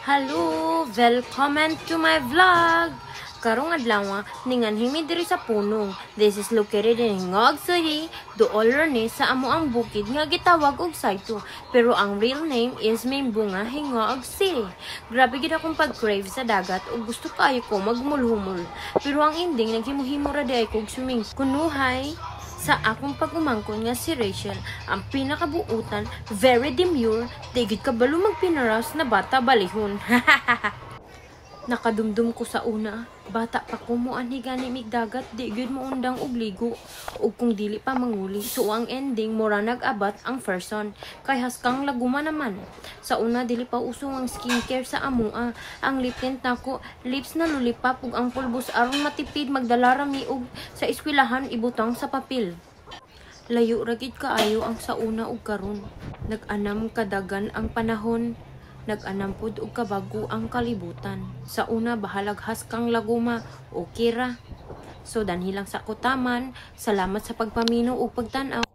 Hello! Welcome to my vlog! Karong adlaw ningan himi diri sa puno. This is located in Hingog City, duol ni sa amo ang bukid nga gitawag og Saito. Pero ang real name is Mimbunga Hingog City. Grabe gid akong pag-crave sa dagat ug gusto kayo ko magmulhumol. Pero ang ending naghimuhimo ra di ay kog swimming. Kunuhay sa akong pag-umangkon nga si Rachel, ang pinakabuutan, very demure, tigid kabalo magpinaras na bata balihon. Nakadumdum ko sa una, bata pa ko mo anhi gani migdagat, di gyud mo undang og ligo, ug kung dili pa manguli. So ang ending mura nag-abat ang person, kay haskang laguma naman. Sa una dili pa usong ang skincare sa amua, ang lip tint nako, lips na lulipap ug ang pulbos aron matipid magdala ra mi og sa eskwelahan ibutang sa papel. Layo ra gid kaayo ang sa una ug karon. Nag-anam kadagan ang panahon. Nag-anam pud og kabago ang kalibutan. Sa una bahalaghas kang laguma, okay ra. So danhi lang sa kutaman. Salamat sa pagpaminaw ug pagtan-aw.